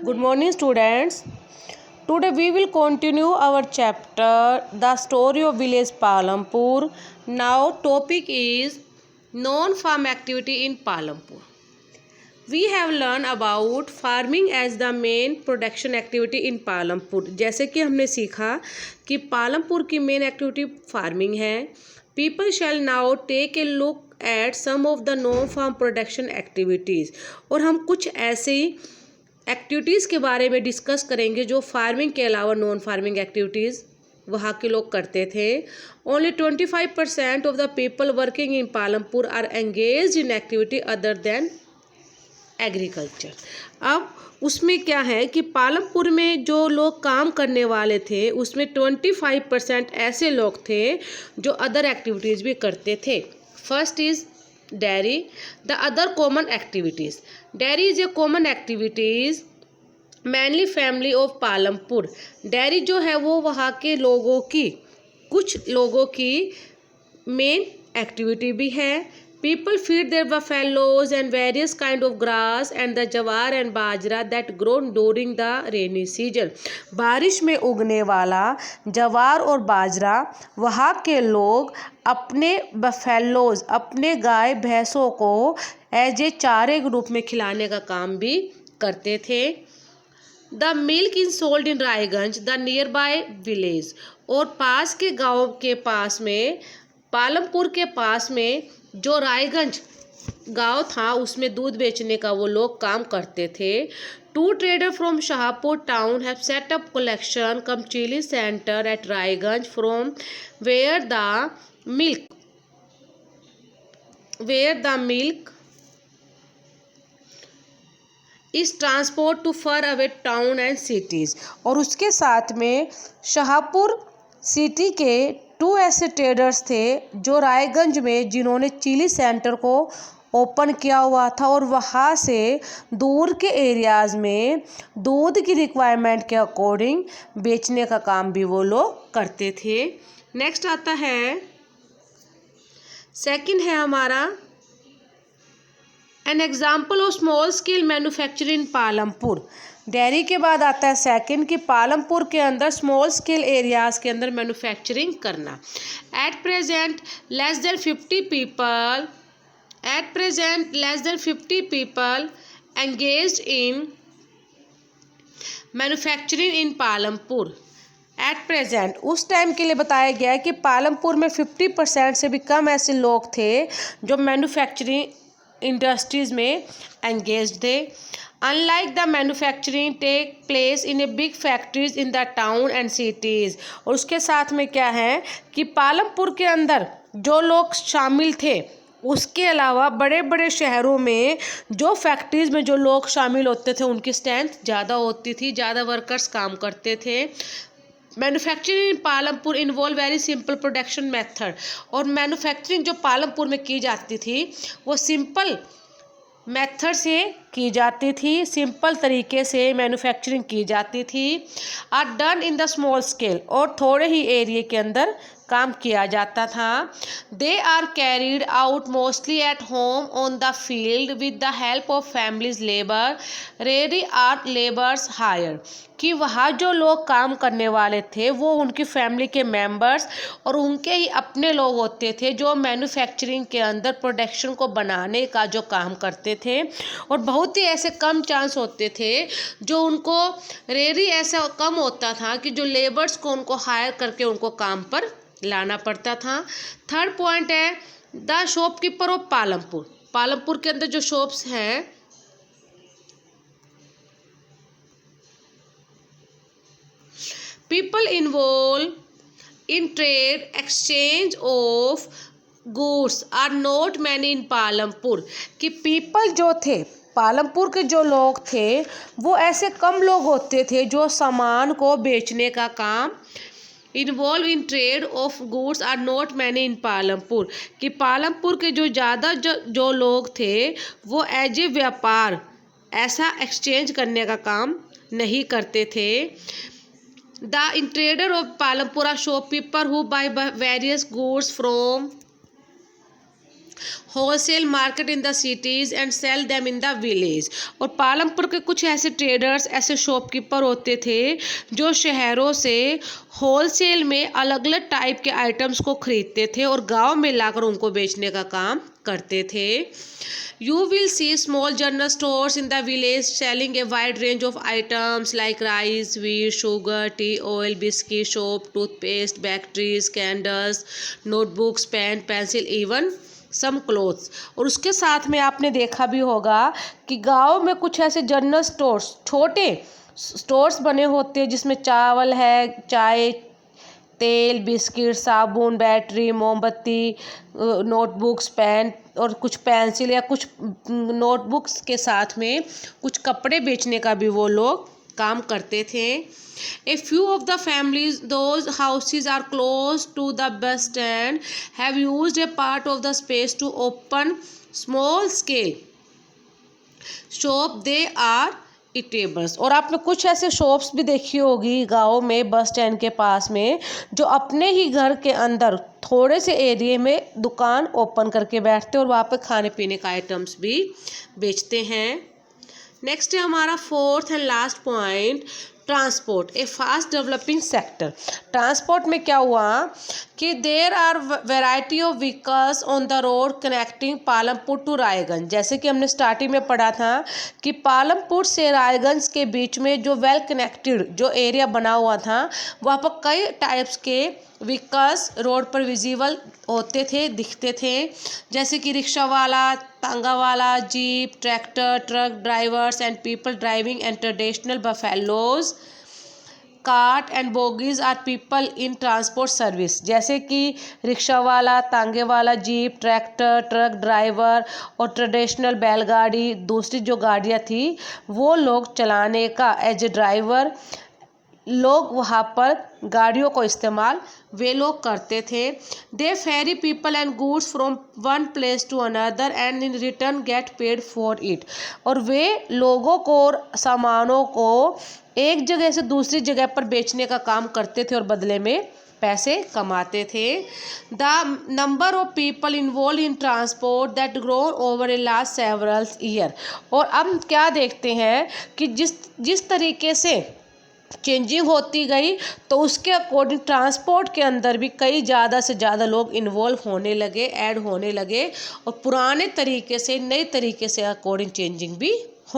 Good morning, students. Today we will continue our chapter The Story of Village Palampur. Now topic is non-farm activity in Palampur. We have learned about farming as the main production activity in Palampur. जैसे कि हमने सीखा कि पालमपुर की main activity farming है. People shall now take a look at some of the non-farm production activities. और हम कुछ ऐसी एक्टिविटीज़ के बारे में डिस्कस करेंगे जो फार्मिंग के अलावा नॉन फार्मिंग एक्टिविटीज़ वहाँ के लोग करते थे. Only 25% of the people working in Palampur are engage in activity other than agriculture. अब उसमें क्या है कि पालमपुर में जो लोग काम करने वाले थे उसमें 25% ऐसे लोग थे जो अदर एक्टिविटीज़ भी करते थे. First is dairy. The other common activities. Dairy is a common activities mainly family of Palampur. Dairy जो है वो वहाँ के लोगों की कुछ लोगों की मेन एक्टिविटी भी है. People feed their buffaloes and various kind of grass and the jawar and bajra that grow during the rainy season. बारिश में उगने वाला जवार और बाजरा वहाँ के लोग अपने बफेलोज अपने गाय भैंसों को एज ए चारे के रूप में खिलाने का काम भी करते थे. The milk is sold in Raiganj the near by village. और पास के गाँव के पास में पालमपुर के पास में जो रायगंज गांव था उसमें दूध बेचने का वो लोग काम करते थे. Two trader from Shahpur town have set up collection cum chilling centre at Raiganj from where the milk is transport to far away town and cities. और उसके साथ में शाहपुर सिटी के 2 ऐसे ट्रेडर्स थे जो रायगंज में जिन्होंने चिली सेंटर को ओपन किया हुआ था और वहाँ से दूर के एरियाज़ में दूध की रिक्वायरमेंट के अकॉर्डिंग बेचने का काम भी वो लोग करते थे. नेक्स्ट आता है सेकंड है हमारा an example of small scale manufacturing in Palampur. Dairy के बाद आता है सेकंड कि पालमपुर के अंदर स्मॉल स्केल एरियाज़ के अंदर मैन्युफैक्चरिंग करना. At present less than 50 people engaged in manufacturing in Palampur. At present उस टाइम के लिए बताया गया है कि पालमपुर में 50% से भी कम ऐसे लोग थे जो मैन्युफैक्चरिंग इंडस्ट्रीज़ में एंगेज्ड थे. Unlike the manufacturing take place in a big factories in the town and cities. और उसके साथ में क्या है कि पालमपुर के अंदर जो लोग शामिल थे उसके अलावा बड़े बड़े शहरों में जो फैक्ट्रीज़ में जो लोग शामिल होते थे उनकी स्ट्रेंथ ज़्यादा होती थी, ज़्यादा वर्कर्स काम करते थे. मैन्युफैक्चरिंग इन Palampur involve very simple production method. और मैन्युफैक्चरिंग जो पालमपुर में की जाती थी वो सिंपल मेथड से की जाती थी, सिंपल तरीके से मैन्युफैक्चरिंग की जाती थी. Are done in the small scale और थोड़े ही एरिया के अंदर काम किया जाता था. They are carried out mostly at home on the field with the help of families labour. Rarely are labours hired. कि वहाँ जो लोग काम करने वाले थे वो उनकी फैमिली के मेंबर्स और उनके ही अपने लोग होते थे जो मैन्युफैक्चरिंग के अंदर प्रोडक्शन को बनाने का जो काम करते थे. और बहुत ही ऐसे कम चांस होते थे जो उनको रेयरली ऐसा कम होता था कि जो लेबर्स को उनको हायर करके उनको काम पर लाना पड़ता था. थर्ड पॉइंट है the shopkeeper of Palampur. Palampur के अंदर जो शॉप्स हैं people involved in trade exchange of goods are not many in Palampur. कि पीपल जो थे पालमपुर के जो लोग थे वो ऐसे कम लोग होते थे जो सामान को बेचने का काम involve in trade of goods are not many in Palampur. कि पालमपुर के जो ज़्यादा जो लोग थे वो एज ए व्यापार ऐसा एक्सचेंज करने का काम नहीं करते थे. The trader of Palampur are shopkeeper who buy various goods from wholesale market in the cities and sell them in the village. और पालमपुर के कुछ ऐसे ट्रेडर्स, ऐसे शॉपकीपर होते थे जो शहरों से होलसेल में अलग अलग टाइप के आइटम्स को खरीदते थे और गांव में लाकर उनको बेचने का काम करते थे। You will see small general stores in the village selling a wide range of items like rice, wheat, sugar, tea, oil, biscuit, soap, toothpaste, batteries, candles, notebooks, pen, pencil, even some clothes. और उसके साथ में आपने देखा भी होगा कि गांव में कुछ ऐसे जनरल स्टोर्स, छोटे स्टोर्स बने होते हैं जिसमें चावल है, चाय, तेल, बिस्किट, साबुन, बैटरी, मोमबत्ती, नोटबुक्स, पेन और कुछ पेंसिल या कुछ नोटबुक्स के साथ में कुछ कपड़े बेचने का भी वो लोग काम करते थे। A few of the families, those houses are close to the bus stand, have used a part of the space to open small scale shop. They are eatables. और आपने कुछ ऐसे शॉप्स भी देखी होगी गाँव में बस स्टैंड के पास में, जो अपने ही घर के अंदर थोड़े से एरिया में दुकान ओपन करके बैठते और वहाँ पे खाने पीने का आइटम्स भी बेचते हैं। नेक्स्ट है हमारा fourth and last point, transport, a fast developing sector. Transport में क्या हुआ कि there are variety of vehicles on the road connecting Palampur to Raiganj. जैसे कि हमने स्टार्टिंग में पढ़ा था कि पालमपुर से रायगंज के बीच में जो वेल कनेक्टेड जो एरिया बना हुआ था, वहाँ पर कई टाइप्स के व्हीकल्स रोड पर विजिबल होते थे, दिखते थे, जैसे कि रिक्शा वाला, तांगा वाला, jeep, tractor, truck drivers and people driving and traditional buffaloes, cart and bogies are people in transport service. जैसे कि रिक्शा वाला, तांगे वाला, जीप, ट्रैक्टर, ट्रक ड्राइवर और ट्रेडिशनल बैलगाड़ी, दूसरी जो गाड़ियाँ थी वो लोग चलाने का एज ए ड्राइवर लोग वहाँ पर गाड़ियों को इस्तेमाल वे लोग करते थे। They ferry people and goods from one place to another and in return get paid for it. और वे लोगों को और सामानों को एक जगह से दूसरी जगह पर बेचने का काम करते थे और बदले में पैसे कमाते थे। The number of people involve in transport that grown over A last several year. और अब क्या देखते हैं कि जिस तरीके से चेंजिंग होती गई तो उसके अकॉर्डिंग ट्रांसपोर्ट के अंदर भी कई ज़्यादा से ज़्यादा लोग इन्वॉल्व होने लगे, ऐड होने लगे और पुराने तरीके से नए तरीके से अकॉर्डिंग चेंजिंग भी